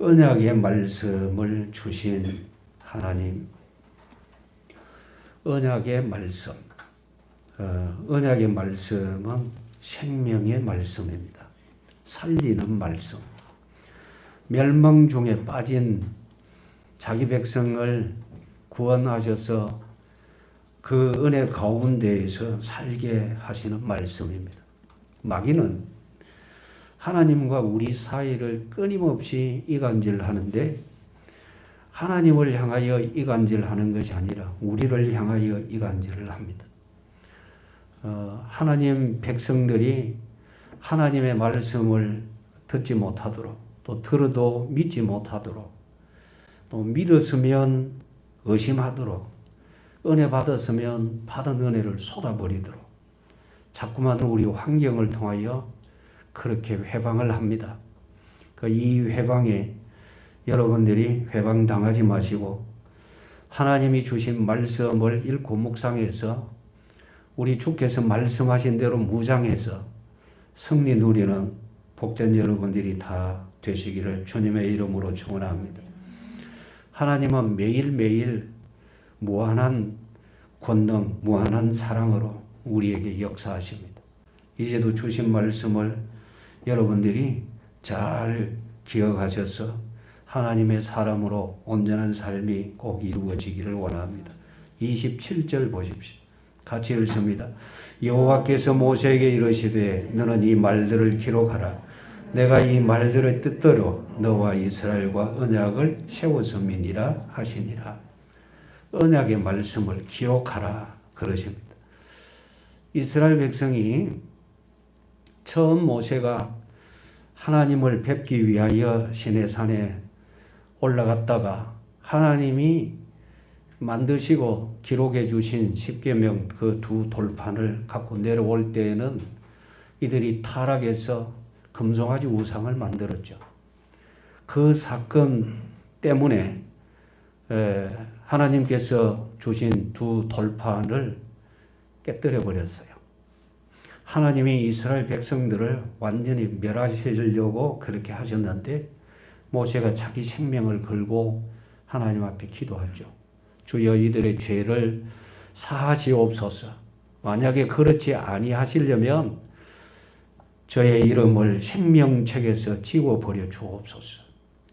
언약의 말씀을 주신 하나님, 언약의 말씀, 언약의 말씀은 생명의 말씀입니다. 살리는 말씀. 멸망 중에 빠진 자기 백성을 구원하셔서 그 은혜 가운데에서 살게 하시는 말씀입니다. 마귀는 하나님과 우리 사이를 끊임없이 이간질하는데 하나님을 향하여 이간질하는 것이 아니라 우리를 향하여 이간질을 합니다. 하나님 백성들이 하나님의 말씀을 듣지 못하도록, 또 들어도 믿지 못하도록, 또 믿었으면 의심하도록, 은혜 받았으면 받은 은혜를 쏟아버리도록 자꾸만 우리 환경을 통하여 그렇게 회방을 합니다. 이 회방에 여러분들이 회방당하지 마시고 하나님이 주신 말씀을 읽고 묵상해서 우리 주께서 말씀하신 대로 무장해서 승리 누리는 복된 여러분들이 다 되시기를 주님의 이름으로 축원합니다. 하나님은 매일매일 무한한 권능, 무한한 사랑으로 우리에게 역사하십니다. 이제도 주신 말씀을 여러분들이 잘 기억하셔서 하나님의 사람으로 온전한 삶이 꼭 이루어지기를 원합니다. 27절 보십시오. 같이 읽습니다. 여호와께서 모세에게 이르시되 너는 이 말들을 기록하라. 내가 이 말들의 뜻대로 너와 이스라엘과 언약을 세웠음이니라 하시니라. 언약의 말씀을 기록하라 그러십니다. 이스라엘 백성이 처음 모세가 하나님을 뵙기 위하여 시내산에 올라갔다가 하나님이 만드시고 기록해 주신 십계명 그 두 돌판을 갖고 내려올 때에는 이들이 타락해서 금송아지 우상을 만들었죠. 그 사건 때문에 하나님께서 주신 두 돌판을 깨뜨려 버렸어요. 하나님이 이스라엘 백성들을 완전히 멸하시려고 그렇게 하셨는데 모세가 자기 생명을 걸고 하나님 앞에 기도하죠. 주여 이들의 죄를 사하시옵소서. 만약에 그렇지 아니하시려면 저의 이름을 생명책에서 지워버려 주옵소서.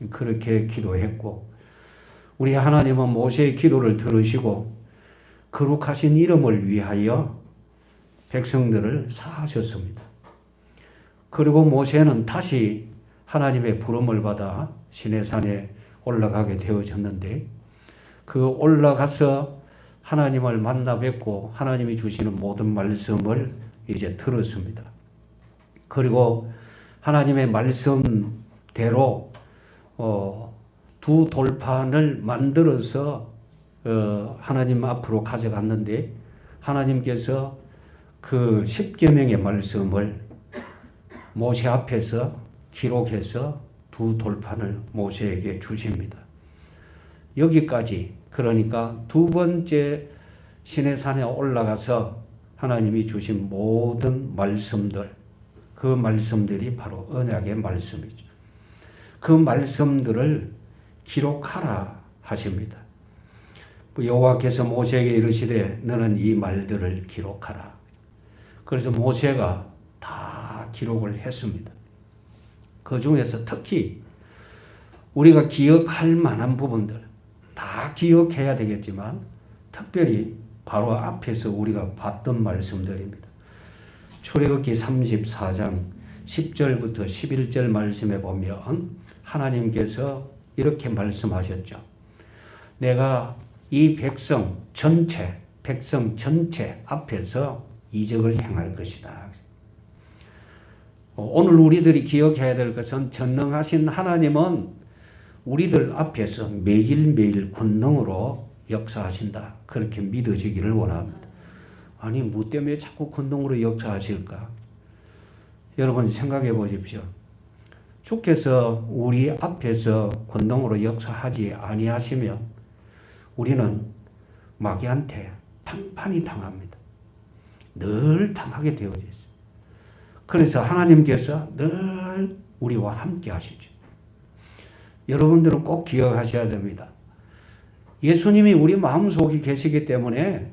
그렇게 기도했고 우리 하나님은 모세의 기도를 들으시고 거룩하신 이름을 위하여 백성들을 사하셨습니다. 그리고 모세는 다시 하나님의 부름을 받아 시내산에 올라가게 되어졌는데 그 올라가서 하나님을 만나 뵙고 하나님이 주시는 모든 말씀을 이제 들었습니다. 그리고 하나님의 말씀대로 두 돌판을 만들어서 하나님 앞으로 가져갔는데 하나님께서 그 십계명의 말씀을 모세 앞에서 기록해서 두 돌판을 모세에게 주십니다. 여기까지 그러니까 두 번째 시내산에 올라가서 하나님이 주신 모든 말씀들 그 말씀들이 바로 언약의 말씀이죠. 그 말씀들을 기록하라 하십니다. 여호와께서 모세에게 이르시되 너는 이 말들을 기록하라. 그래서 모세가 다 기록을 했습니다. 그 중에서 특히 우리가 기억할 만한 부분들 다 기억해야 되겠지만 특별히 바로 앞에서 우리가 봤던 말씀들입니다. 출애굽기 34장 10절부터 11절 말씀에 보면 하나님께서 이렇게 말씀하셨죠. 내가 이 백성 전체 앞에서 이적을 행할 것이다. 오늘 우리들이 기억해야 될 것은 전능하신 하나님은 우리들 앞에서 매일매일 권능으로 역사하신다. 그렇게 믿어지기를 원합니다. 아니 뭐 때문에 자꾸 권능으로 역사하실까? 여러분 생각해 보십시오. 주께서 우리 앞에서 권능으로 역사하지 아니하시면 우리는 마귀한테 판판이 당합니다. 늘 당하게 되어져 있어요. 그래서 하나님께서 늘 우리와 함께 하시죠. 여러분들은 꼭 기억하셔야 됩니다. 예수님이 우리 마음속에 계시기 때문에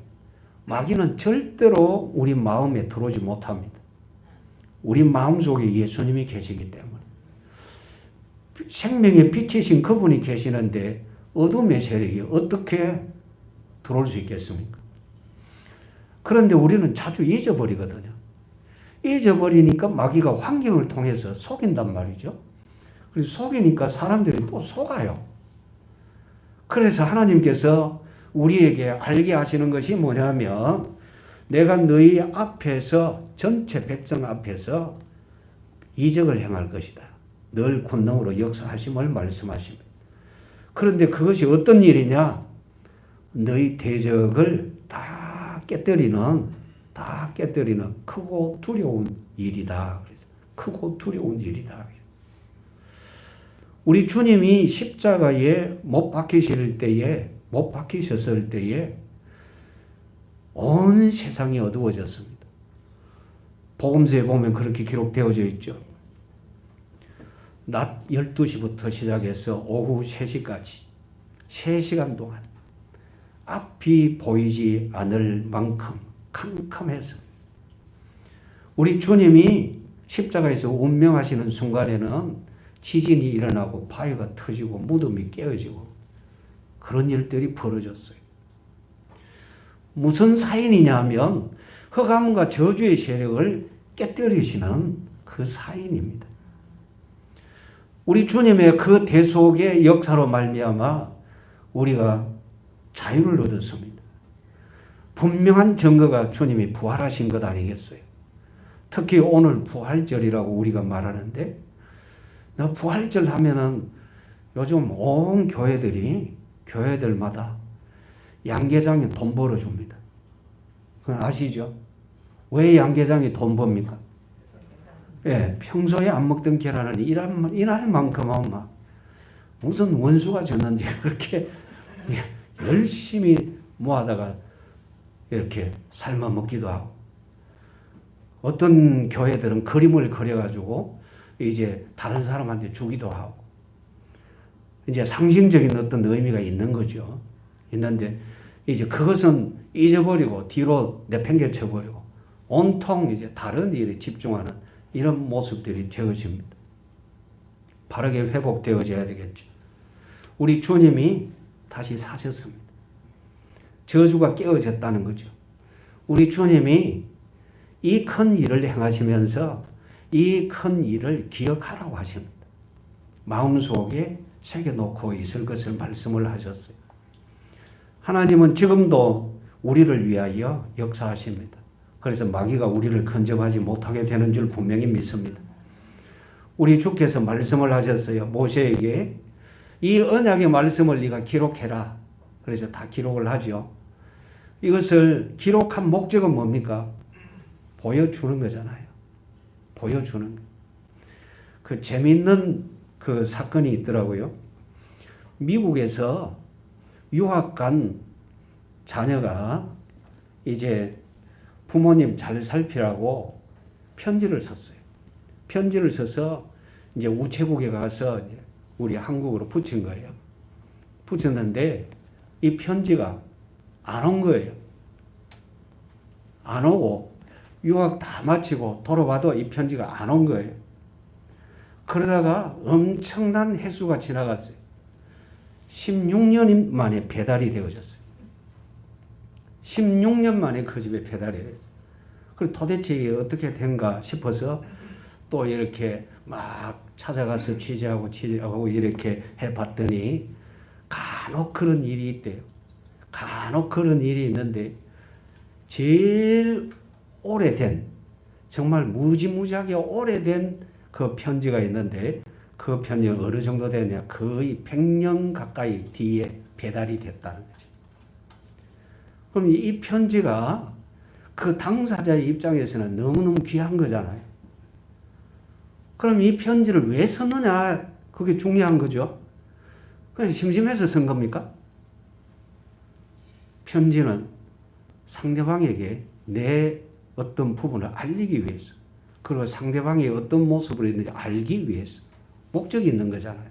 마귀는 절대로 우리 마음에 들어오지 못합니다. 우리 마음속에 예수님이 계시기 때문에. 생명의 빛이신 그분이 계시는데 어둠의 세력이 어떻게 들어올 수 있겠습니까? 그런데 우리는 자주 잊어버리거든요. 잊어버리니까 마귀가 환경을 통해서 속인단 말이죠. 그래서 속이니까 사람들이 또 속아요. 그래서 하나님께서 우리에게 알게 하시는 것이 뭐냐면 내가 너희 앞에서 전체 백성 앞에서 이적을 행할 것이다. 늘 권능으로 역사하심을 말씀하십니다. 그런데 그것이 어떤 일이냐? 너희 대적을 다 깨뜨리는 크고 두려운 일이다. 크고 두려운 일이다. 우리 주님이 십자가에 못 박히셨을 때에 온 세상이 어두워졌습니다. 복음서에 보면 그렇게 기록되어져 있죠. 낮 12시부터 시작해서 오후 3시까지 3시간 동안 앞이 보이지 않을 만큼 캄캄해서 우리 주님이 십자가에서 운명하시는 순간에는 지진이 일어나고 바위가 터지고 무덤이 깨어지고 그런 일들이 벌어졌어요. 무슨 사인이냐면 흑암과 저주의 세력을 깨뜨리시는 그 사인입니다. 우리 주님의 그 대속의 역사로 말미암아 우리가 자유를 얻었습니다. 분명한 증거가 주님이 부활하신 것 아니겠어요? 특히 오늘 부활절이라고 우리가 말하는데 부활절 하면은 요즘 온 교회들마다 양계장에 돈 벌어줍니다. 그건 아시죠? 왜 양계장이 돈 법니까? 예, 평소에 안 먹던 계란을 이날만큼은 막 무슨 원수가 줬는지 그렇게 열심히 모아다가 이렇게 삶아 먹기도 하고 어떤 교회들은 그림을 그려가지고 이제 다른 사람한테 주기도 하고 이제 상징적인 어떤 의미가 있는 거죠. 있는데 이제 그것은 잊어버리고 뒤로 내팽개쳐버리고 온통 이제 다른 일에 집중하는 이런 모습들이 되어집니다. 바르게 회복되어져야 되겠죠. 우리 주님이 다시 사셨습니다. 저주가 깨어졌다는 거죠. 우리 주님이 이 큰 일을 행하시면서 이 큰 일을 기억하라고 하십니다. 마음속에 새겨놓고 있을 것을 말씀을 하셨어요. 하나님은 지금도 우리를 위하여 역사하십니다. 그래서 마귀가 우리를 근접하지 못하게 되는 줄 분명히 믿습니다. 우리 주께서 말씀을 하셨어요. 모세에게 이 언약의 말씀을 네가 기록해라. 그래서 다 기록을 하죠. 이것을 기록한 목적은 뭡니까? 보여주는 거잖아요. 보여주는 거. 그 재미있는 그 사건이 있더라고요. 미국에서 유학 간 자녀가 이제 부모님 잘 살피라고 편지를 썼어요. 편지를 써서 이제 우체국에 가서 이제 우리 한국으로 붙인 거예요. 붙였는데 이 편지가 안 온 거예요. 안 오고 유학 다 마치고 돌아와도 이 편지가 안 온 거예요. 그러다가 엄청난 횟수가 지나갔어요. 16년 만에 배달이 되어졌어요. 16년 만에 그 집에 배달이 됐어요. 그리고 도대체 이게 어떻게 된가 싶어서 또 이렇게 막 찾아가서 취재하고 이렇게 해봤더니 간혹 그런 일이 있대요. 간혹 그런 일이 있는데 제일 오래된 정말 무지무지하게 오래된 그 편지가 있는데 그 편지는 어느 정도 되냐 거의 100년 가까이 뒤에 배달이 됐다는 거죠. 그럼 이 편지가 그 당사자의 입장에서는 너무너무 귀한 거잖아요. 그럼 이 편지를 왜 썼느냐 그게 중요한 거죠. 그냥 심심해서 쓴 겁니까? 편지는 상대방에게 내 어떤 부분을 알리기 위해서 그리고 상대방이 어떤 모습으로 있는지 알기 위해서 목적이 있는 거잖아요.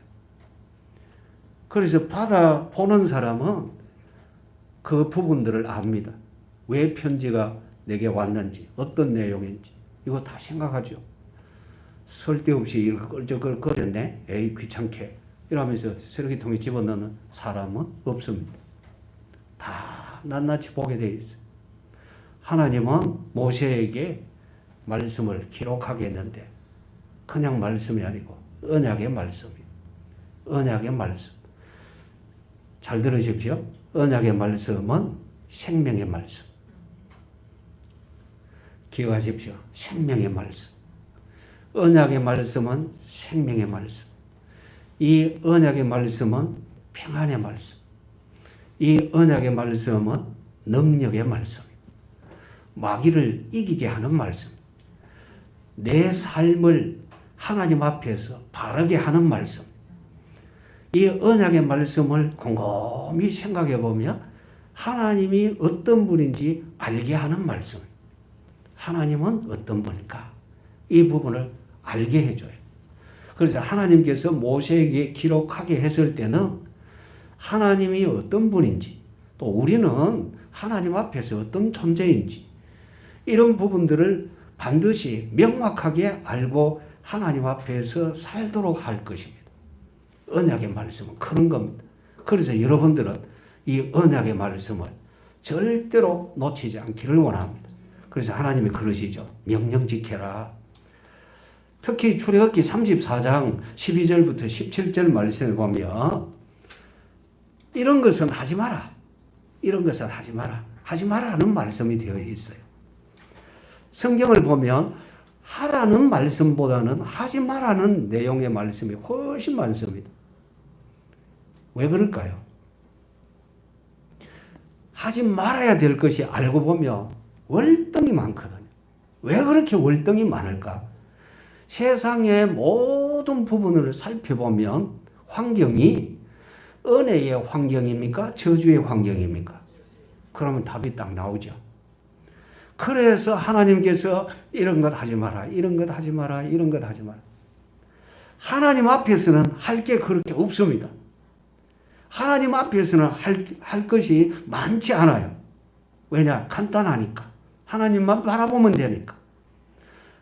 그래서 받아 보는 사람은 그 부분들을 압니다. 왜 편지가 내게 왔는지, 어떤 내용인지 이거 다 생각하죠. 쓸데없이 이렇게 끌적거렸네. 에이 귀찮게 이러면서 쓰레기통에 집어넣는 사람은 없습니다. 다 낱낱이 보게 돼 있어요. 하나님은 모세에게 말씀을 기록하게 했는데 그냥 말씀이 아니고 언약의 말씀이에요. 언약의 말씀. 잘 들으십시오. 언약의 말씀은 생명의 말씀. 기억하십시오. 생명의 말씀. 언약의 말씀은 생명의 말씀. 이 언약의 말씀은 평안의 말씀. 이 언약의 말씀은 능력의 말씀. 마귀를 이기게 하는 말씀. 내 삶을 하나님 앞에서 바르게 하는 말씀. 이 언약의 말씀을 곰곰이 생각해 보면 하나님이 어떤 분인지 알게 하는 말씀. 하나님은 어떤 분일까? 이 부분을 알게 해줘요. 그래서 하나님께서 모세에게 기록하게 했을 때는 하나님이 어떤 분인지 또 우리는 하나님 앞에서 어떤 존재인지 이런 부분들을 반드시 명확하게 알고 하나님 앞에서 살도록 할 것입니다. 언약의 말씀은 그런 겁니다. 그래서 여러분들은 이 언약의 말씀을 절대로 놓치지 않기를 원합니다. 그래서 하나님이 그러시죠. 명령 지켜라. 특히 출애굽기 34장 12절부터 17절 말씀을 보면 이런 것은 하지 마라. 이런 것은 하지 마라. 하지 마라는 말씀이 되어 있어요. 성경을 보면 하라는 말씀보다는 하지 마라는 내용의 말씀이 훨씬 많습니다. 왜 그럴까요? 하지 말아야 될 것이 알고 보면 월등히 많거든요. 왜 그렇게 월등히 많을까? 세상의 모든 부분을 살펴보면 환경이 은혜의 환경입니까? 저주의 환경입니까? 그러면 답이 딱 나오죠. 그래서 하나님께서 이런 것 하지 마라, 이런 것 하지 마라, 이런 것 하지 마라. 하나님 앞에서는 할 게 그렇게 없습니다. 하나님 앞에서는 할 것이 많지 않아요. 왜냐? 간단하니까. 하나님만 바라보면 되니까.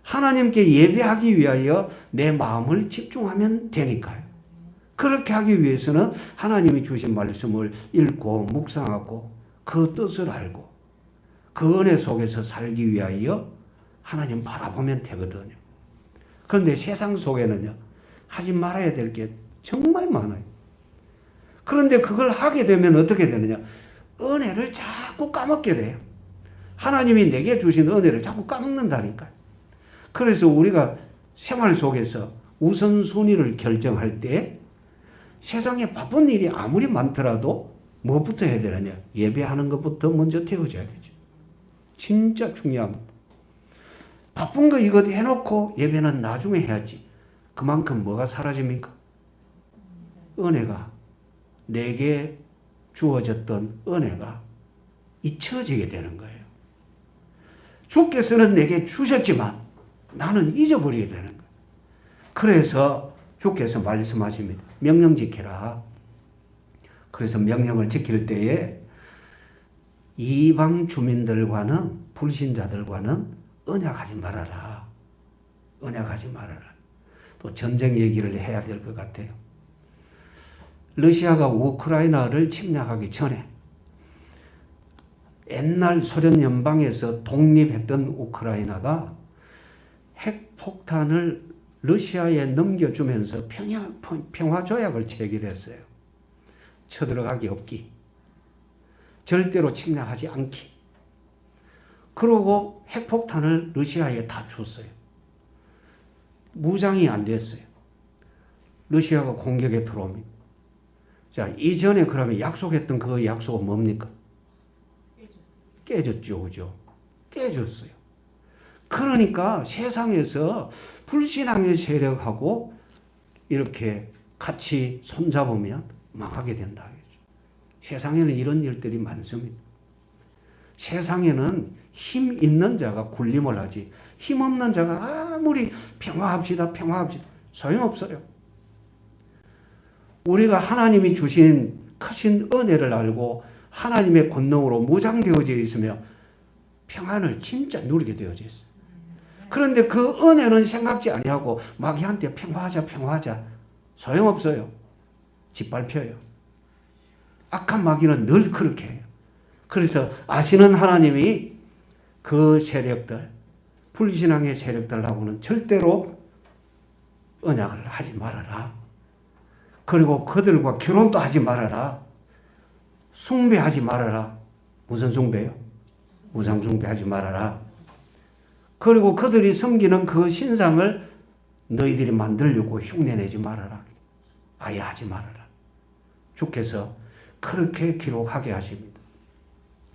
하나님께 예배하기 위하여 내 마음을 집중하면 되니까요. 그렇게 하기 위해서는 하나님이 주신 말씀을 읽고 묵상하고 그 뜻을 알고 그 은혜 속에서 살기 위하여 하나님 바라보면 되거든요. 그런데 세상 속에는요, 하지 말아야 될 게 정말 많아요. 그런데 그걸 하게 되면 어떻게 되느냐? 은혜를 자꾸 까먹게 돼요. 하나님이 내게 주신 은혜를 자꾸 까먹는다니까요. 그래서 우리가 생활 속에서 우선순위를 결정할 때 세상에 바쁜 일이 아무리 많더라도 뭐부터 해야 되느냐? 예배하는 것부터 먼저 태워줘야 되죠. 진짜 중요합니다. 바쁜 거 이거 해놓고 예배는 나중에 해야지. 그만큼 뭐가 사라집니까? 은혜가 내게 주어졌던 은혜가 잊혀지게 되는 거예요. 주께서는 내게 주셨지만 나는 잊어버리게 되는 거예요. 그래서 주께서 말씀하십니다. 명령 지켜라. 그래서 명령을 지킬 때에 이방 주민들과는 불신자들과는 언약하지 말아라. 언약하지 말아라. 또 전쟁 얘기를 해야 될 것 같아요. 러시아가 우크라이나를 침략하기 전에 옛날 소련 연방에서 독립했던 우크라이나가 핵폭탄을 러시아에 넘겨주면서 평화조약을 체결했어요. 쳐들어가기 없기. 절대로 침략하지 않기. 그러고 핵폭탄을 러시아에 다 줬어요. 무장이 안 됐어요. 러시아가 공격에 들어옵니다. 자, 이전에 그러면 약속했던 그 약속은 뭡니까? 깨졌죠, 그죠? 깨졌어요. 그러니까 세상에서 불신앙의 세력하고 이렇게 같이 손잡으면 망하게 된다. 세상에는 이런 일들이 많습니다. 세상에는 힘 있는 자가 군림을 하지 힘 없는 자가 아무리 평화합시다 소용없어요. 우리가 하나님이 주신 크신 은혜를 알고 하나님의 권능으로 무장되어져 있으며 평안을 진짜 누리게 되어져 있어요. 그런데 그 은혜는 생각지 아니하고 마귀한테 평화하자 소용없어요. 짓밟혀요. 악한 마귀는 늘 그렇게 해요. 그래서 아시는 하나님이 그 세력들, 불신앙의 세력들하고는 절대로 언약을 하지 말아라. 그리고 그들과 결혼도 하지 말아라. 숭배하지 말아라. 무슨 숭배요? 우상 숭배하지 말아라. 그리고 그들이 섬기는 그 신상을 너희들이 만들려고 흉내내지 말아라. 아예 하지 말아라. 주께서 그렇게 기록하게 하십니다.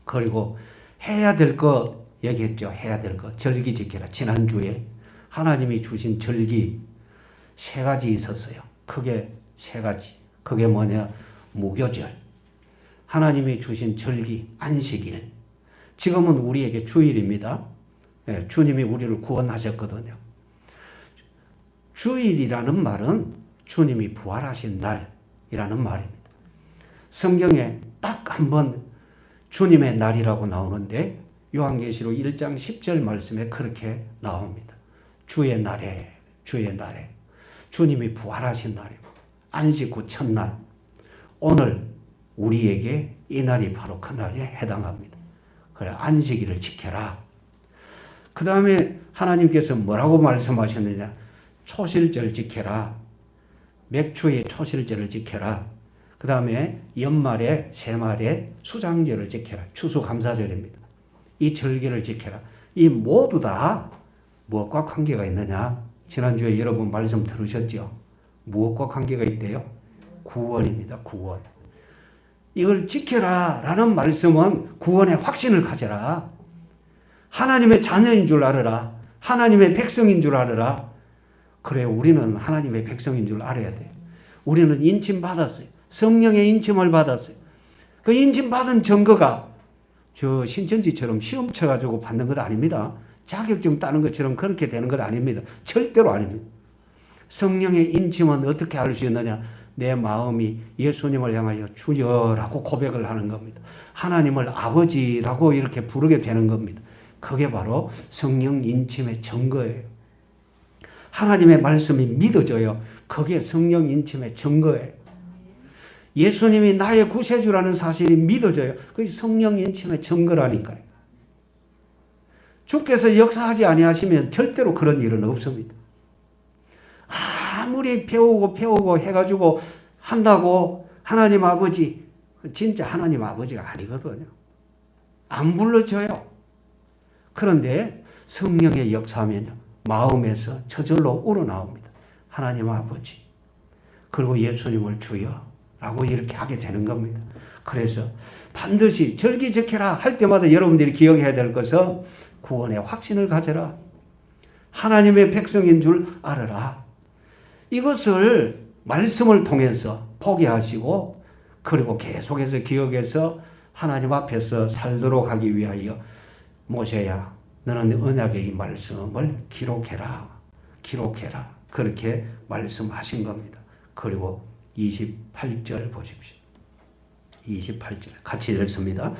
그리고 해야 될 것 얘기했죠. 해야 될 것. 절기 지켜라. 지난주에 하나님이 주신 절기 3가지 있었어요. 크게 3가지. 그게 뭐냐? 무교절. 하나님이 주신 절기, 안식일. 지금은 우리에게 주일입니다. 예, 주님이 우리를 구원하셨거든요. 주일이라는 말은 주님이 부활하신 날이라는 말입니다. 성경에 딱 한 번 주님의 날이라고 나오는데 요한계시록 1장 10절 말씀에 그렇게 나옵니다. 주의 날에 주님이 부활하신 날입니다. 안식 후 첫날. 오늘 우리에게 이 날이 바로 그 날에 해당합니다. 그래, 안식일을 지켜라. 그 다음에 하나님께서 뭐라고 말씀하셨느냐? 초실절 지켜라. 맥추의 초실절을 지켜라. 그 다음에 연말에 새말에 수장절을 지켜라. 추수감사절입니다. 이 절기를 지켜라. 이 모두 다 무엇과 관계가 있느냐? 지난주에 여러분 말씀 들으셨죠? 무엇과 관계가 있대요? 구원입니다. 구원. 이걸 지켜라 라는 말씀은 구원의 확신을 가져라. 하나님의 자녀인 줄 알아라. 하나님의 백성인 줄 알아라. 그래, 우리는 하나님의 백성인 줄 알아야 돼. 우리는 인침받았어요. 성령의 인침을 받았어요. 그 인침받은 증거가 저 신천지처럼 시험 쳐가지고 받는 것 아닙니다. 자격증 따는 것처럼 그렇게 되는 것 아닙니다. 절대로 아닙니다. 성령의 인침은 어떻게 알 수 있느냐? 내 마음이 예수님을 향하여 주여라고 고백을 하는 겁니다. 하나님을 아버지라고 이렇게 부르게 되는 겁니다. 그게 바로 성령 인침의 증거예요. 하나님의 말씀이 믿어져요. 그게 성령 인침의 증거예요. 예수님이 나의 구세주라는 사실이 믿어져요. 그게 성령 인침의 증거라니까요. 주께서 역사하지 아니하시면 절대로 그런 일은 없습니다. 아무리 배우고 해가지고 한다고 하나님 아버지, 진짜 하나님 아버지가 아니거든요. 안 불러줘요. 그런데 성령의 역사하면요, 마음에서 저절로 우러나옵니다. 하나님 아버지, 그리고 예수님을 주여라고 이렇게 하게 되는 겁니다. 그래서 반드시 절기 지켜라 할 때마다 여러분들이 기억해야 될 것은 구원의 확신을 가져라. 하나님의 백성인 줄 알아라. 이것을 말씀을 통해서 포기하시고 그리고 계속해서 기억해서 하나님 앞에서 살도록 하기 위하여 모세야, 너는 언약의 이 말씀을 기록해라. 그렇게 말씀하신 겁니다. 그리고 28절 보십시오. 28절 같이 읽습니다.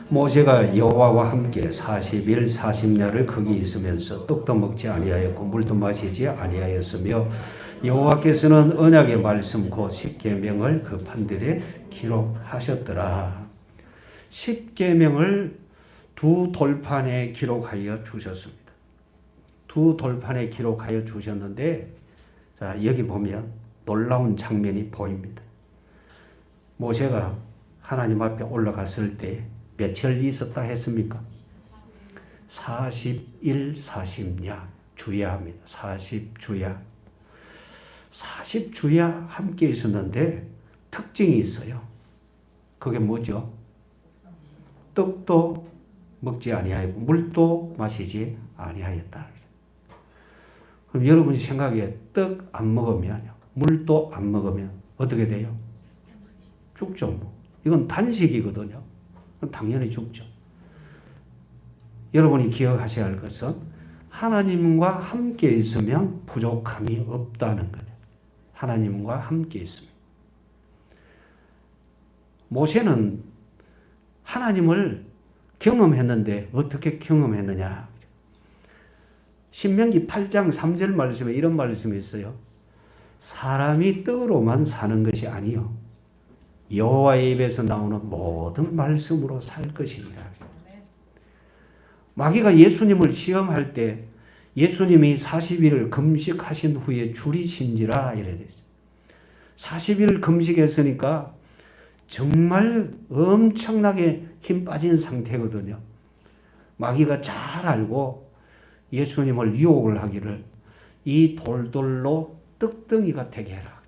모세가 여호와와 함께 40일 40야를 거기 있으면서 떡도 먹지 아니하였고 물도 마시지 아니하였으며 여호와께서는 언약의 말씀 곧 십계명을 그 판들에 기록하셨더라. 십계명을 2 돌판에 기록하여 주셨습니다. 2 돌판에 기록하여 주셨는데, 자, 여기 보면 놀라운 장면이 보입니다. 모세가 하나님 앞에 올라갔을 때 며칠 있었다 했습니까? 40일 40야 주야합니다. 40주야. 40주야 함께 있었는데 특징이 있어요. 그게 뭐죠? 떡도 먹지 아니하였고 물도 마시지 아니하였다. 그럼 여러분이 생각에 떡 안 먹으면, 물도 안 먹으면 어떻게 돼요? 죽죠. 이건 단식이거든요. 당연히 죽죠. 여러분이 기억하셔야 할 것은 하나님과 함께 있으면 부족함이 없다는 거예요. 하나님과 함께 있으면. 모세는 하나님을 경험했는데 어떻게 경험했느냐? 신명기 8장 3절 말씀에 이런 말씀이 있어요. 사람이 떡으로만 사는 것이 아니요 여호와의 입에서 나오는 모든 말씀으로 살 것이니라. 마귀가 예수님을 시험할 때 예수님이 40일을 금식하신 후에 줄이신지라 이래 됐어요. 40일 금식했으니까 정말 엄청나게 힘 빠진 상태거든요. 마귀가 잘 알고 예수님을 유혹을 하기를 이 돌돌로 떡덩이가 되게 해라.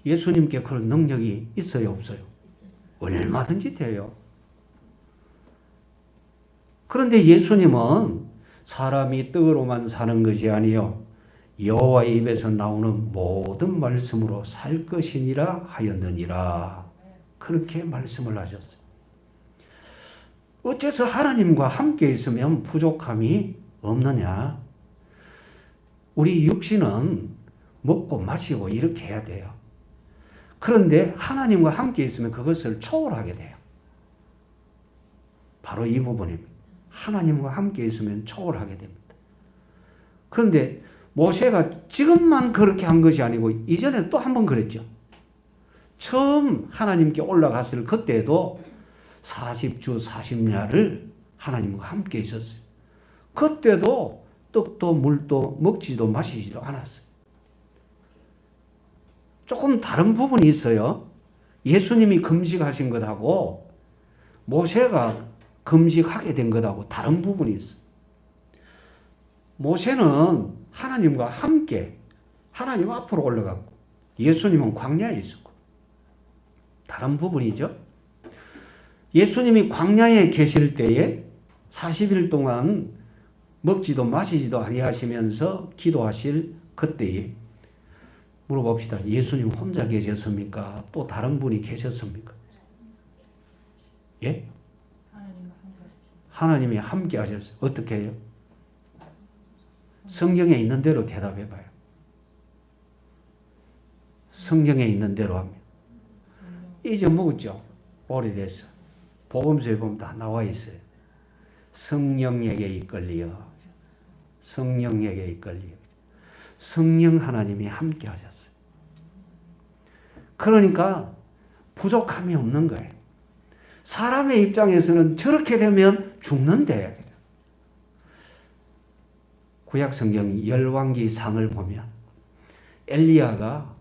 예수님께 그런 능력이 있어요, 없어요? 얼마든지 돼요. 그런데 예수님은 사람이 떡으로만 사는 것이 아니요 여호와의 입에서 나오는 모든 말씀으로 살 것이니라 하였느니라. 그렇게 말씀을 하셨어요. 어째서 하나님과 함께 있으면 부족함이 없느냐? 우리 육신은 먹고 마시고 이렇게 해야 돼요. 그런데 하나님과 함께 있으면 그것을 초월하게 돼요. 바로 이 부분입니다. 하나님과 함께 있으면 초월하게 됩니다. 그런데 모세가 지금만 그렇게 한 것이 아니고 이전에 또 한 번 그랬죠. 처음 하나님께 올라갔을 그때도 40주 40야를 하나님과 함께 있었어요. 그때도 떡도 물도 먹지도 마시지도 않았어요. 조금 다른 부분이 있어요. 예수님이 금식하신 것하고 모세가 금식하게 된 것하고 다른 부분이 있어요. 모세는 하나님과 함께 하나님 앞으로 올라갔고 예수님은 광야에 있었고 다른 부분이죠. 예수님이 광야에 계실 때에 40일 동안 먹지도 마시지도 아니하시면서 기도하실 그때에 물어봅시다. 예수님 혼자 계셨습니까? 또 다른 분이 계셨습니까? 예? 하나님이 함께 하셨어요. 어떻게 해요? 성경에 있는 대로 대답해 봐요. 성경에 있는 대로 하면. 잊어먹었죠? 오래됐어. 복음서에 보면 다 나와 있어요. 성령에게 이끌리어. 성령에게 이끌리어. 성령 하나님이 함께 하셨어요. 그러니까 부족함이 없는 거예요. 사람의 입장에서는 저렇게 되면 죽는데 구약 성경 열왕기상을 보면 엘리야가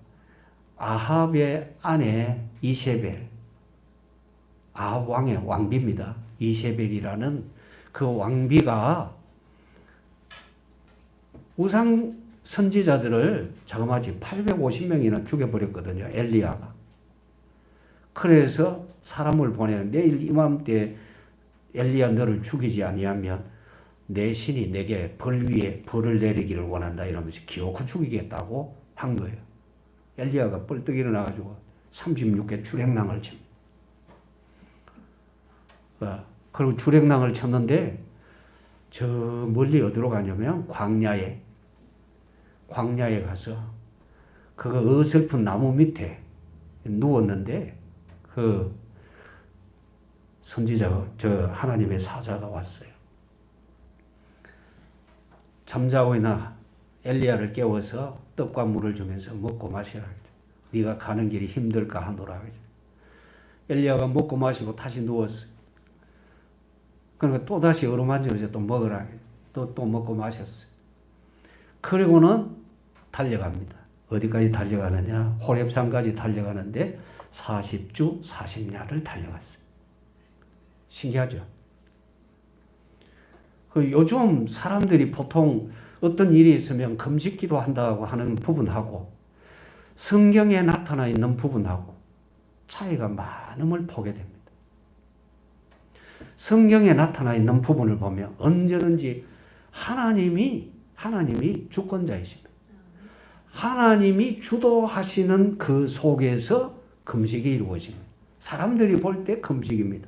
아합의 아내 이세벨, 아합 왕의 왕비입니다. 이세벨이라는 그 왕비가 우상 선지자들을 자그마치 850명이나 죽여버렸거든요. 엘리야가. 그래서 사람을 보내 내일 이맘때 엘리야 너를 죽이지 아니하면 내 신이 내게 벌 위에 벌을 내리기를 원한다 이러면서 기어코 죽이겠다고 한 거예요. 엘리야가 뻘떡 일어나가지고 36개 주랭랑을 칩니다. 그리고 주랭랑을 쳤는데 저 멀리 어디로 가냐면 광야에 가서 그 어설픈 나무 밑에 누웠는데 그 선지자가 저 하나님의 사자가 왔어요. 잠자고 있나 엘리야를 깨워서 떡과 물을 주면서 먹고 마시라. 네가 가는 길이 힘들까 하노라. 엘리야가 먹고 마시고 다시 누웠어요. 그러니까 또 다시 어루만지면서 또 먹으라. 또 먹고 마셨어요. 그리고는 달려갑니다. 어디까지 달려가느냐? 호렙산까지 달려가는데 40주 40야를 달려갔어요. 신기하죠? 요즘 사람들이 보통 어떤 일이 있으면 금식 기도한다고 하는 부분하고 성경에 나타나 있는 부분하고 차이가 많음을 보게 됩니다. 성경에 나타나 있는 부분을 보면 언제든지 하나님이 주권자이십니다. 하나님이 주도하시는 그 속에서 금식이 이루어집니다. 사람들이 볼 때 금식입니다.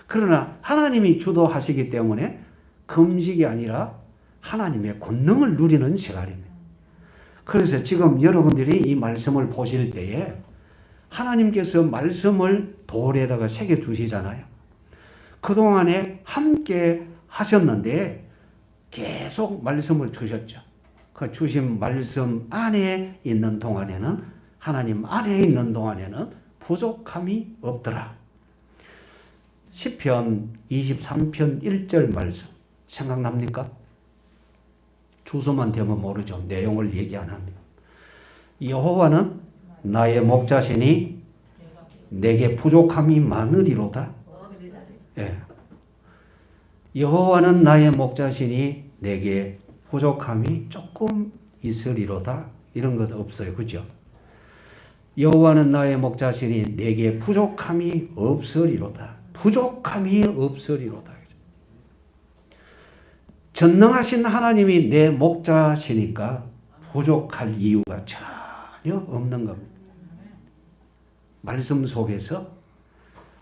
그러나 하나님이 주도하시기 때문에 금식이 아니라 하나님의 권능을 누리는 시간입니다. 그래서 지금 여러분들이 이 말씀을 보실 때에 하나님께서 말씀을 돌에다가 새겨 주시잖아요. 그동안에 함께 하셨는데 계속 말씀을 주셨죠. 그 주신 말씀 안에 있는 동안에는, 하나님 안에 있는 동안에는 부족함이 없더라. 시편 23편 1절 말씀 생각납니까? 주소만 되면 모르죠. 내용을 얘기 안 합니다. 여호와는 나의 목자시니 내게 부족함이 많으리로다. 예. 여호와는 나의 목자시니 내게 부족함이 조금 있으리로다. 이런 것 없어요. 그죠? 여호와는 나의 목자시니 내게 부족함이 없으리로다. 부족함이 없으리로다. 전능하신 하나님이 내 목자시니까 부족할 이유가 전혀 없는 겁니다. 말씀 속에서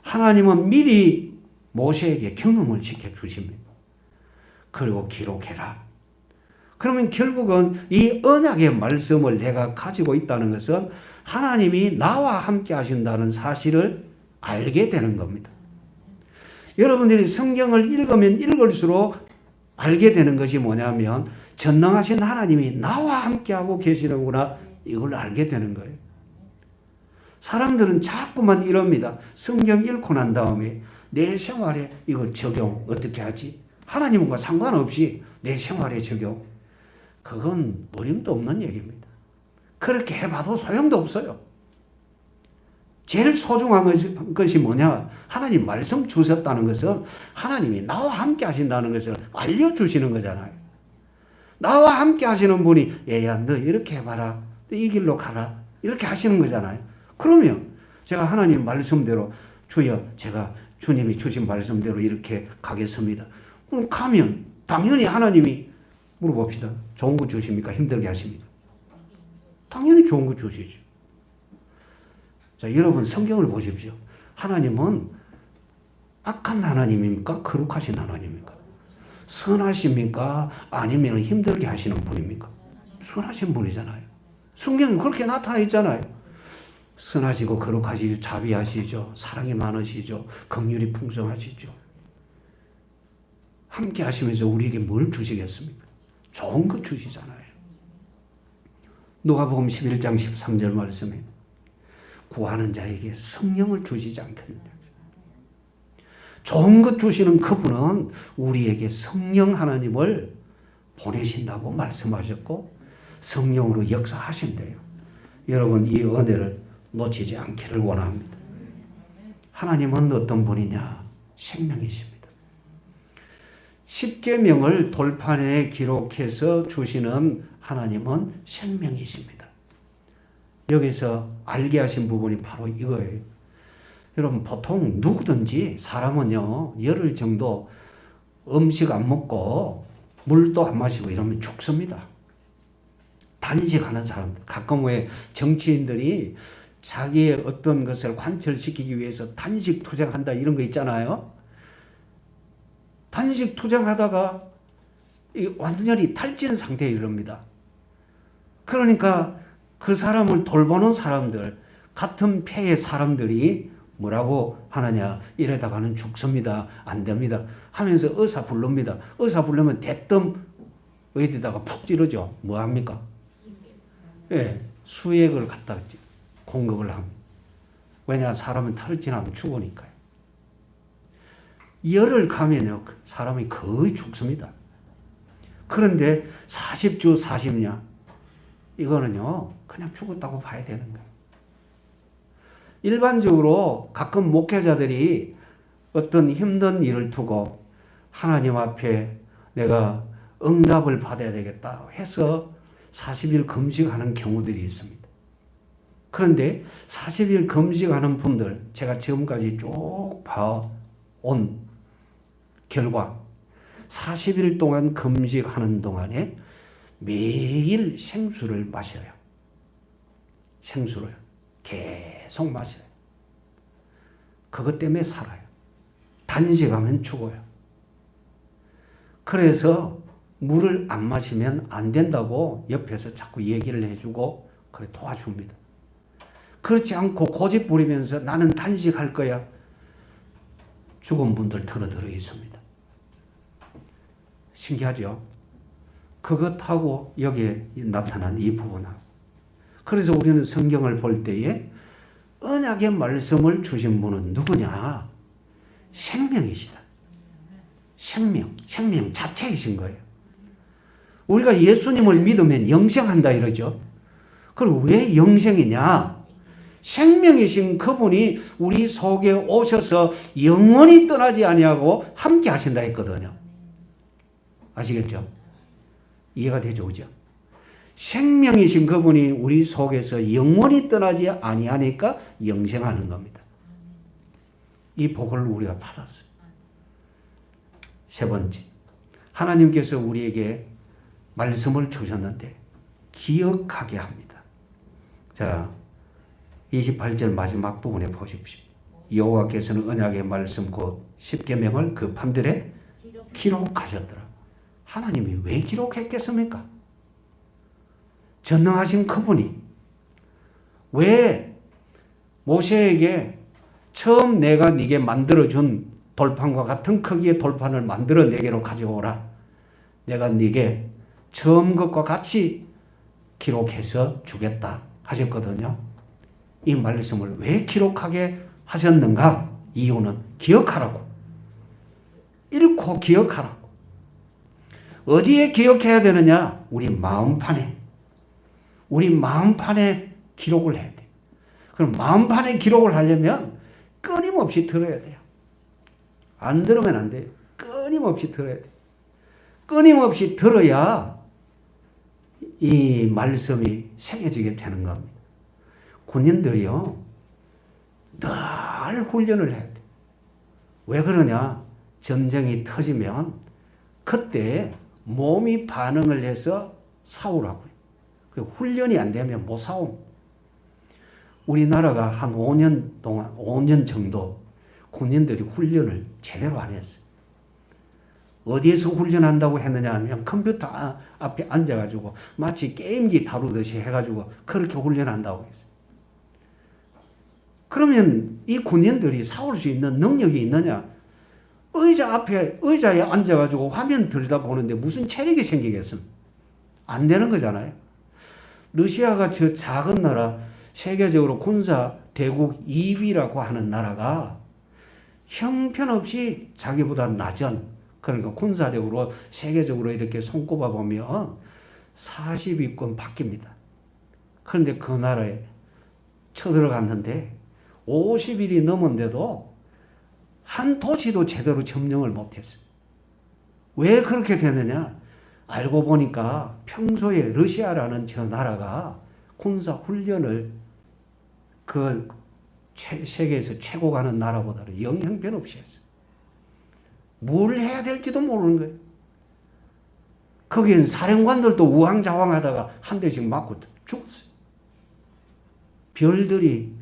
하나님은 미리 모세에게 경험을 시켜주십니다. 그리고 기록해라. 그러면 결국은 이 언약의 말씀을 내가 가지고 있다는 것은 하나님이 나와 함께 하신다는 사실을 알게 되는 겁니다. 여러분들이 성경을 읽으면 읽을수록 알게 되는 것이 뭐냐면 전능하신 하나님이 나와 함께하고 계시는구나, 이걸 알게 되는 거예요. 사람들은 자꾸만 이럽니다. 성경 읽고 난 다음에 내 생활에 이걸 적용 어떻게 하지? 하나님과 상관없이 내 생활에 적용. 그건 어림도 없는 얘기입니다. 그렇게 해봐도 소용도 없어요. 제일 소중한 것이 뭐냐? 하나님 말씀 주셨다는 것은 하나님이 나와 함께 하신다는 것을 알려주시는 거잖아요. 나와 함께 하시는 분이 얘야 너 이렇게 해봐라. 너 이 길로 가라. 이렇게 하시는 거잖아요. 그러면 제가 하나님 말씀대로 주여 제가 주님이 주신 말씀대로 이렇게 가겠습니다. 그럼 가면 당연히 하나님이 물어봅시다. 좋은 거 주십니까? 힘들게 하십니까? 당연히 좋은 거 주시죠. 자, 여러분 성경을 보십시오. 하나님은 악한 하나님입니까? 거룩하신 하나님입니까? 선하십니까? 아니면 힘들게 하시는 분입니까? 선하신 분이잖아요. 성경은 그렇게 나타나 있잖아요. 선하시고 거룩하시고 자비하시죠. 사랑이 많으시죠. 긍휼이 풍성하시죠. 함께 하시면서 우리에게 뭘 주시겠습니까? 좋은 거 주시잖아요. 누가복음 11장 13절 말씀에 구하는 자에게 성령을 주시지 않겠느냐. 좋은 것 주시는 그분은 우리에게 성령 하나님을 보내신다고 말씀하셨고 성령으로 역사하신대요. 여러분 이 은혜를 놓치지 않기를 원합니다. 하나님은 어떤 분이냐? 생명이십니다. 십계명을 돌판에 기록해서 주시는 하나님은 생명이십니다. 여기서 알게 하신 부분이 바로 이거예요. 여러분 보통 누구든지 사람은요 열흘 정도 음식 안 먹고 물도 안 마시고 이러면 죽습니다. 단식하는 사람들, 가끔 왜 정치인들이 자기의 어떤 것을 관철시키기 위해서 단식 투쟁한다 이런 거 있잖아요. 단식 투쟁하다가 완전히 탈진 상태에 이릅니다. 그러니까 그 사람을 돌보는 사람들, 같은 폐의 사람들이 뭐라고 하느냐, 이러다가는 죽습니다. 안 됩니다. 하면서 의사 부릅니다. 의사 부르면 대뜸 어디다가 푹 찌르죠. 뭐 합니까? 예, 수액을 갖다 공급을 합니다. 왜냐, 사람은 탈진하면 죽으니까요. 열을 가면요, 사람이 거의 죽습니다. 그런데 40주 40년, 이거는요, 그냥 죽었다고 봐야 되는 거예요. 일반적으로 가끔 목회자들이 어떤 힘든 일을 두고 하나님 앞에 내가 응답을 받아야 되겠다 해서 40일 금식하는 경우들이 있습니다. 그런데 40일 금식하는 분들, 제가 지금까지 쭉 봐온 결과 40일 동안 금식하는 동안에 매일 생수를 마셔요. 생수를 계속 마셔요. 그것 때문에 살아요. 단식하면 죽어요. 그래서 물을 안 마시면 안 된다고 옆에서 자꾸 얘기를 해주고 그래 도와줍니다. 그렇지 않고 고집 부리면서 나는 단식할 거야. 죽은 분들 들어 있습니다. 신기하죠? 그것하고 여기에 나타난 이 부분하고. 그래서 우리는 성경을 볼 때에 언약의 말씀을 주신 분은 누구냐? 생명이시다. 생명 자체이신 거예요. 우리가 예수님을 믿으면 영생한다 이러죠. 그럼 왜 영생이냐? 생명이신 그분이 우리 속에 오셔서 영원히 떠나지 아니하고 함께 하신다 했거든요. 아시겠죠? 이해가 되죠? 그죠? 생명이신 그분이 우리 속에서 영원히 떠나지 아니하니까 영생하는 겁니다. 이 복을 우리가 받았어요. 세 번째, 하나님께서 우리에게 말씀을 주셨는데 기억하게 합니다. 자, 28절 마지막 부분에 보십시오. 여호와께서는 언약의 말씀 곧 십계명을 그 판들에 기록하셨더라. 하나님이 왜 기록했겠습니까? 전능하신 그분이 왜 모세에게 처음 내가 네게 만들어준 돌판과 같은 크기의 돌판을 만들어 내게로 가져오라. 내가 네게 처음 것과 같이 기록해서 주겠다 하셨거든요. 이 말씀을 왜 기록하게 하셨는가? 이유는 기억하라고. 읽고 기억하라고. 어디에 기억해야 되느냐? 우리 마음판에. 우리 마음판에 기록을 해야 돼. 그럼 마음판에 기록을 하려면 끊임없이 들어야 돼요. 안 들으면 안 돼요. 끊임없이 들어야 돼요. 끊임없이 들어야 이 말씀이 새겨지게 되는 겁니다. 군인들이요, 늘 훈련을 해야 돼. 왜 그러냐? 전쟁이 터지면 그때 몸이 반응을 해서 싸우라고요. 그 훈련이 안 되면 못 싸움. 우리나라가 한 5년 동안, 5년 정도 군인들이 훈련을 제대로 안 했어요. 어디에서 훈련한다고 했느냐 하면 컴퓨터 앞에 앉아가지고 마치 게임기 다루듯이 해가지고 그렇게 훈련한다고 했어요. 그러면 이 군인들이 싸울 수 있는 능력이 있느냐? 의자에 앉아가지고 화면 들여다보는데 무슨 체력이 생기겠습니까? 안 되는 거잖아요. 러시아가 저 작은 나라, 세계적으로 군사 대국 2위라고 하는 나라가 형편없이 자기보다 낮은, 그러니까 군사력으로 세계적으로 이렇게 손꼽아 보면 40위권 바뀝니다. 그런데 그 나라에 쳐들어갔는데 50일이 넘었는데도 한 도시도 제대로 점령을 못했어요. 왜 그렇게 됐느냐? 알고 보니까 평소에 러시아라는 저 나라가 군사 훈련을 그 세계에서 최고 가는 나라보다는 영향변 없이 했어요. 뭘 해야 될지도 모르는 거예요. 거기엔 사령관들도 우왕좌왕하다가 한 대씩 맞고 죽었어요. 별들이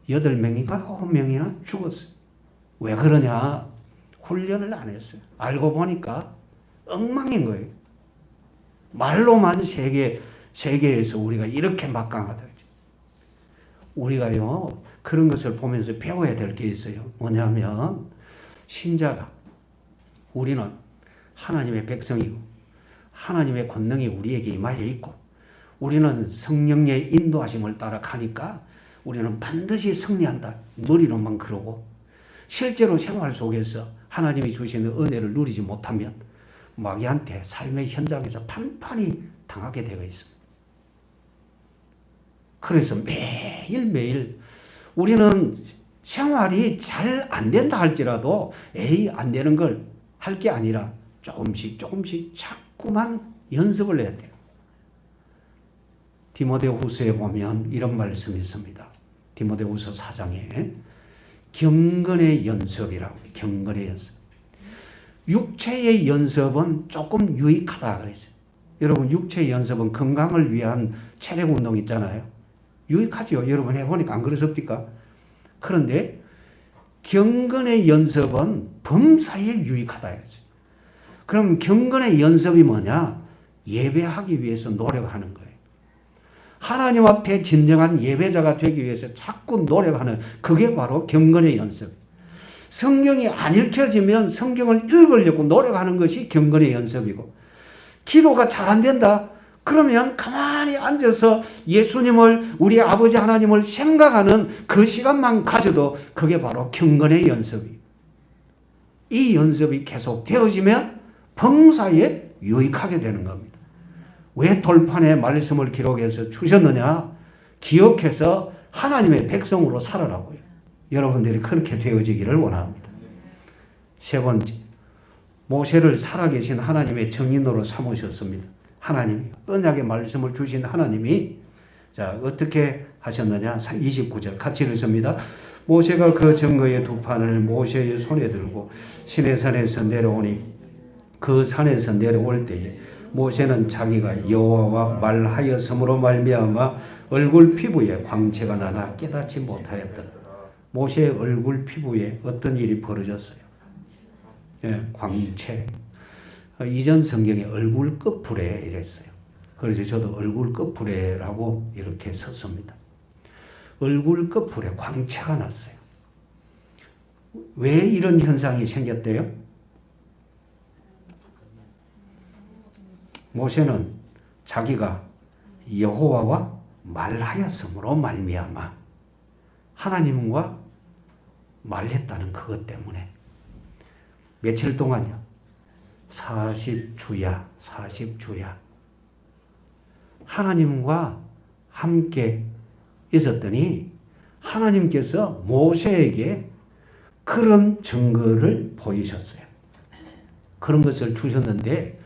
8명인가 9명이나 죽었어요. 왜 그러냐? 훈련을 안 했어요. 알고 보니까 엉망인 거예요. 말로만 세계에서 우리가 이렇게 막강하다. 우리가요, 그런 것을 보면서 배워야 될 게 있어요. 뭐냐면, 신자가, 우리는 하나님의 백성이고, 하나님의 권능이 우리에게 임하여 있고, 우리는 성령의 인도하심을 따라 가니까, 우리는 반드시 승리한다. 머리로만 그러고, 실제로 생활 속에서 하나님이 주시는 은혜를 누리지 못하면, 마귀한테 삶의 현장에서 판판이 당하게 되어 있습니다. 그래서 매일매일 우리는 생활이 잘 안 된다 할지라도 안 되는 걸 할 게 아니라 조금씩 자꾸만 연습을 해야 돼요. 디모데후서에 보면 이런 말씀이 있습니다. 디모데후서 4장에 경건의 연습이라고 해요. 경건의 연습. 육체의 연습은 조금 유익하다 그랬어요. 여러분, 육체의 연습은 건강을 위한 체력 운동 있잖아요. 유익하죠. 여러분 해보니까 안 그러십니까? 그런데 경건의 연습은 범사에 유익하다 했어요. 그럼 경건의 연습이 뭐냐? 예배하기 위해서 노력하는 거예요. 하나님 앞에 진정한 예배자가 되기 위해서 자꾸 노력하는 그게 바로 경건의 연습. 성경이 안 읽혀지면 성경을 읽으려고 노력하는 것이 경건의 연습이고, 기도가 잘 안 된다 그러면 가만히 앉아서 예수님을, 우리 아버지 하나님을 생각하는 그 시간만 가져도 그게 바로 경건의 연습이에요. 이 연습이 계속 되어지면 범사에 유익하게 되는 겁니다. 왜 돌판에 말씀을 기록해서 주셨느냐? 기억해서 하나님의 백성으로 살아라고요. 여러분들이 그렇게 되어지기를 원합니다. 세 번째, 모세를 살아계신 하나님의 증인으로 삼으셨습니다. 하나님이, 언약의 말씀을 주신 하나님이, 자, 어떻게 하셨느냐? 29절 같이 읽습니다. 모세가 그 증거의 두 판을 모세의 손에 들고 시내산에서 내려오니, 그 산에서 내려올 때에 모세는 자기가 여호와와 말하였으므로 말미암아 얼굴 피부에 광채가 나나 깨닫지 못하였다. 모세의 얼굴 피부에 어떤 일이 벌어졌어요? 예, 광채. 이전 성경에 얼굴 끝부래 이랬어요. 그래서 저도 얼굴 끝부래라고 이렇게 썼습니다. 얼굴 끝부래 광채가 났어요. 왜 이런 현상이 생겼대요? 모세는 자기가 여호와와 말하였으므로 말미암아, 하나님과 말했다는 그것 때문에 며칠 동안요? 40주야. 하나님과 함께 있었더니 하나님께서 모세에게 그런 증거를 보이셨어요. 그런 것을 주셨는데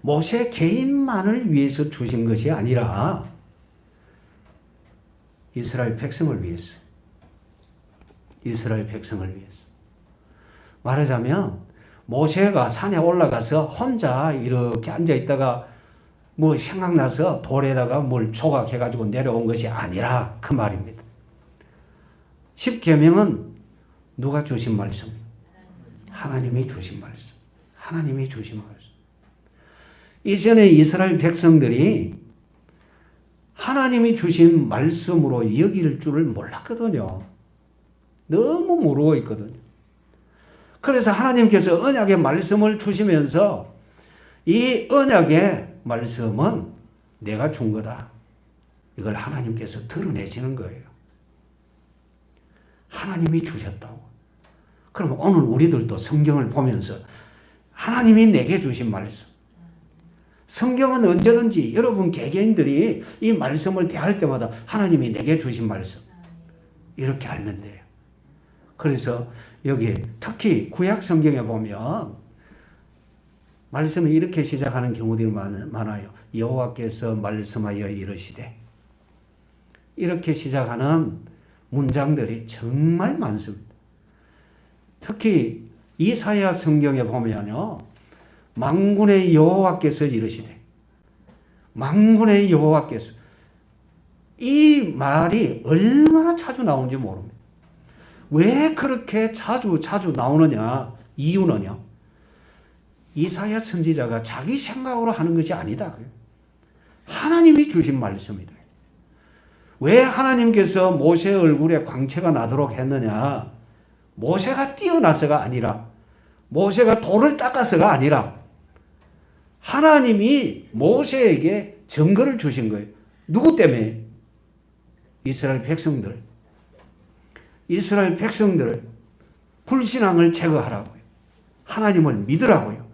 모세 개인만을 위해서 주신 것이 아니라 이스라엘 백성을 위해서. 이스라엘 백성을 위해서. 말하자면 모세가 산에 올라가서 혼자 이렇게 앉아 있다가 뭐 생각나서 돌에다가 뭘 조각해가지고 내려온 것이 아니라 그 말입니다. 십계명은 누가 주신 말씀? 하나님이 주신 말씀. 하나님이 주신 말씀. 이전에 이스라엘 백성들이 하나님이 주신 말씀으로 여길 줄을 몰랐거든요. 너무 모르고 있거든요. 그래서 하나님께서 언약의 말씀을 주시면서 이 언약의 말씀은 내가 준 거다. 이걸 하나님께서 드러내시는 거예요. 하나님이 주셨다고. 그럼 오늘 우리들도 성경을 보면서 하나님이 내게 주신 말씀. 성경은 언제든지 여러분 개개인들이 이 말씀을 대할 때마다 하나님이 내게 주신 말씀. 이렇게 알면 돼요. 그래서 여기 특히 구약 성경에 보면 말씀이 이렇게 시작하는 경우들이 많아요. 여호와께서 말씀하여 이르시되. 이렇게 시작하는 문장들이 정말 많습니다. 특히 이사야 성경에 보면요. 만군의 여호와께서 이르시되. 만군의 여호와께서. 이 말이 얼마나 자주 나오는지 모릅니다. 왜 그렇게 자주 나오느냐? 이유는요. 이사야 선지자가 자기 생각으로 하는 것이 아니다. 하나님이 주신 말씀이다. 왜 하나님께서 모세의 얼굴에 광채가 나도록 했느냐? 모세가 뛰어나서가 아니라, 모세가 돌을 닦아서가 아니라 하나님이 모세에게 증거를 주신 거예요. 누구 때문에? 이스라엘 백성들을 불신앙을 제거하라고요. 하나님을 믿으라고요.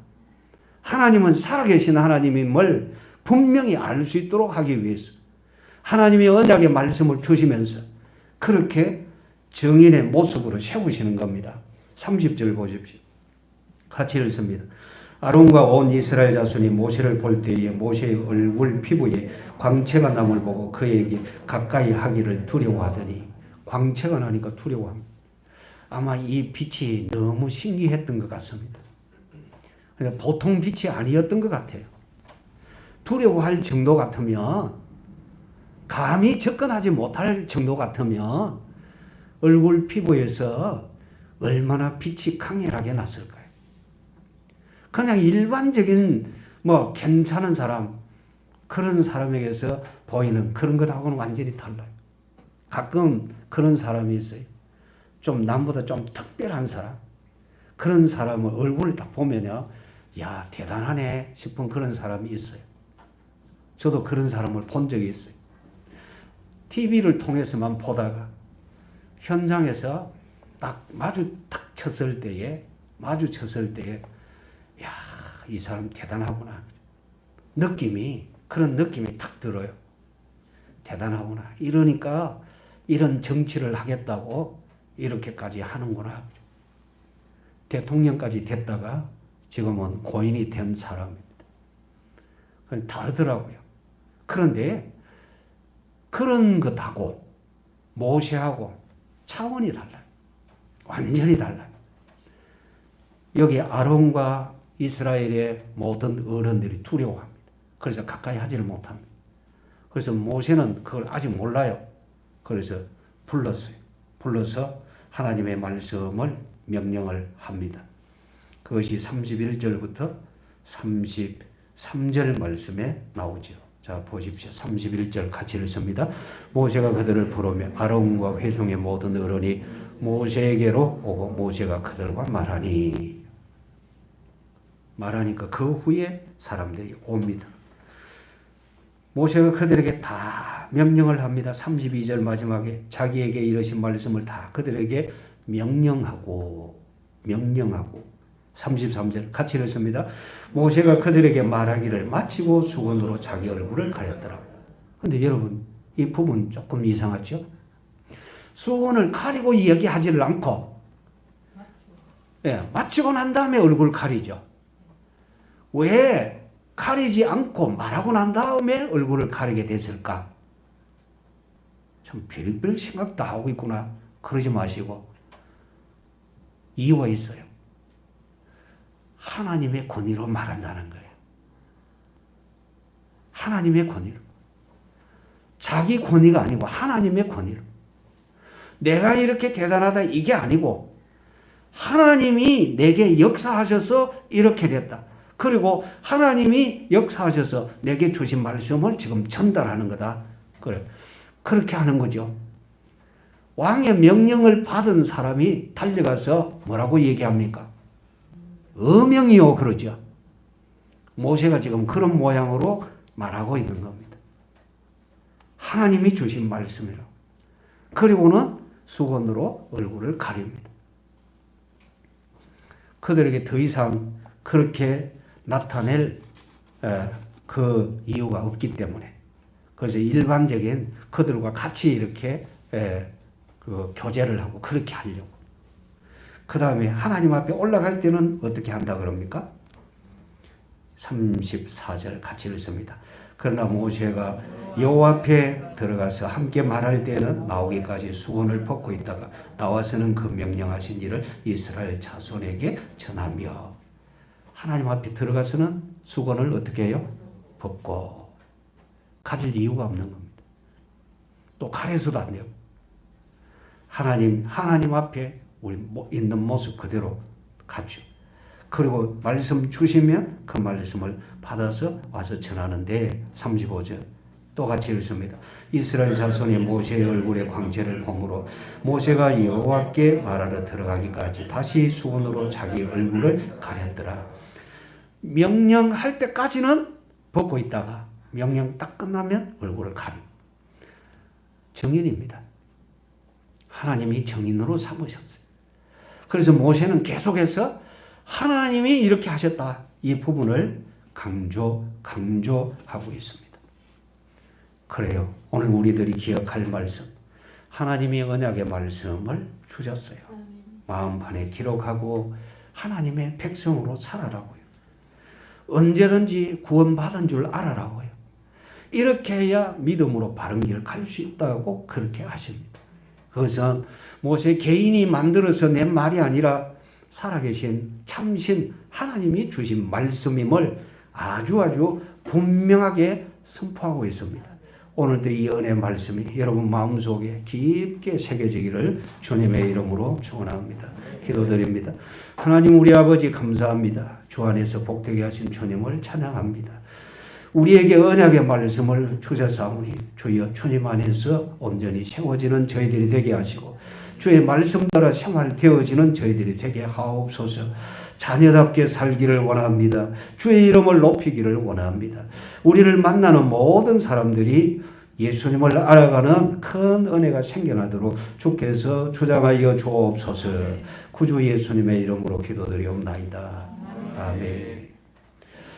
하나님은 살아계신 하나님임을 분명히 알 수 있도록 하기 위해서 하나님이 언약의 말씀을 주시면서 그렇게 증인의 모습으로 세우시는 겁니다. 30절 보십시오. 같이 읽습니다. 아론과 온 이스라엘 자손이 모세를 볼 때에 모세의 얼굴 피부에 광채가 남을 보고 그에게 가까이 하기를 두려워하더니. 광채가 나니까 두려워합니다. 아마 이 빛이 너무 신기했던 것 같습니다. 그러니까 보통 빛이 아니었던 것 같아요. 두려워할 정도 같으면, 감히 접근하지 못할 정도 같으면 얼굴 피부에서 얼마나 빛이 강렬하게 났을까요? 그냥 일반적인 괜찮은 사람, 그런 사람에게서 보이는 그런 것하고는 완전히 달라요. 가끔 그런 사람이 있어요. 좀 남보다 좀 특별한 사람. 그런 사람을 얼굴을 딱 보면요. 야, 대단하네 싶은 그런 사람이 있어요. 저도 그런 사람을 본 적이 있어요. TV를 통해서만 보다가 현장에서 딱 마주쳤을 때에 야, 이 사람 대단하구나. 그런 느낌이 딱 들어요. 대단하구나. 이러니까 이런 정치를 하겠다고 이렇게까지 하는구나. 대통령까지 됐다가 지금은 고인이 된 사람입니다. 다르더라고요. 그런데 그런 것하고 모세하고 차원이 달라요. 완전히 달라요. 여기 아론과 이스라엘의 모든 어른들이 두려워합니다. 그래서 가까이 하지를 못합니다. 그래서 모세는 그걸 아직 몰라요. 그래서 불러서 하나님의 말씀을 명령을 합니다. 그것이 31절부터 33절 말씀에 나오죠. 자, 보십시오. 31절 같이 읽습니다. 모세가 그들을 부르며 아론과 회중의 모든 어른이 모세에게로 오고 모세가 그들과 말하니까 그 후에 사람들이 옵니다. 모세가 그들에게 다 명령을 합니다. 32절 마지막에 자기에게 이르신 말씀을 다 그들에게 명령하고 33절 같이 읽습니다. 모세가 그들에게 말하기를 마치고 수건으로 자기 얼굴을 가렸더라. 근데 여러분 이 부분 조금 이상하죠? 수건을 가리고 이야기하지를 않고 마치고 난 다음에 얼굴 가리죠. 왜 가리지 않고 말하고 난 다음에 얼굴을 가리게 됐을까? 참 별별 생각도 하고 있구나. 그러지 마시고 이유가 있어요. 하나님의 권위로 말한다는 거예요. 하나님의 권위로. 자기 권위가 아니고 하나님의 권위로. 내가 이렇게 대단하다 이게 아니고 하나님이 내게 역사하셔서 이렇게 됐다. 그리고 하나님이 역사하셔서 내게 주신 말씀을 지금 전달하는 거다. 그래. 그렇게 하는 거죠. 왕의 명령을 받은 사람이 달려가서 뭐라고 얘기합니까? 어명이요 그러죠. 모세가 지금 그런 모양으로 말하고 있는 겁니다. 하나님이 주신 말씀이라고. 그리고는 수건으로 얼굴을 가립니다. 그들에게 더 이상 그렇게 나타낼 그 이유가 없기 때문에 그래서 일반적인 그들과 같이 이렇게 그 교제를 하고 그렇게 하려고. 그 다음에 하나님 앞에 올라갈 때는 어떻게 한다 그럽니까? 34절 같이 읽습니다. 그러나 모세가 여호와 앞에 들어가서 함께 말할 때는 나오기까지 수건을 벗고 있다가 나와서는 그 명령하신 일을 이스라엘 자손에게 전하며. 하나님 앞에 들어가서는 수건을 어떻게 해요? 벗고. 가릴 이유가 없는 겁니다. 또 가려서도 안 돼요. 하나님 앞에 우리 있는 모습 그대로 가죠. 그리고 말씀 주시면 그 말씀을 받아서 와서 전하는데 35절 또 같이 읽습니다. 이스라엘 자손이 모세의 얼굴에 광채를 보므로 모세가 여호와께 말하러 들어가기까지 다시 수건으로 자기 얼굴을 가렸더라. 명령할 때까지는 벗고 있다가 명령 딱 끝나면 얼굴을 가리고. 정인입니다. 하나님이 정인으로 삼으셨어요. 그래서 모세는 계속해서 하나님이 이렇게 하셨다. 이 부분을 강조하고 있습니다. 그래요. 오늘 우리들이 기억할 말씀. 하나님이 언약의 말씀을 주셨어요. 마음판에 기록하고 하나님의 백성으로 살아라고요. 언제든지 구원받은 줄 알아라고요. 이렇게 해야 믿음으로 바른 길 갈 수 있다고 그렇게 하십니다. 그것은 모세 개인이 만들어서 낸 말이 아니라 살아계신 참신 하나님이 주신 말씀임을 아주 분명하게 선포하고 있습니다. 오늘도 이 은혜 말씀이 여러분 마음속에 깊게 새겨지기를 주님의 이름으로 축원합니다. 기도드립니다. 하나님 우리 아버지 감사합니다. 주 안에서 복되게 하신 주님을 찬양합니다. 우리에게 언약의 말씀을 주셨사오니 주여 주님 안에서 온전히 세워지는 저희들이 되게 하시고 주의 말씀 따라 생활되어지는 저희들이 되게 하옵소서. 자녀답게 살기를 원합니다. 주의 이름을 높이기를 원합니다. 우리를 만나는 모든 사람들이 예수님을 알아가는 큰 은혜가 생겨나도록 주께서 주장하여 주옵소서. 구주 예수님의 이름으로 기도드리옵나이다. 아멘.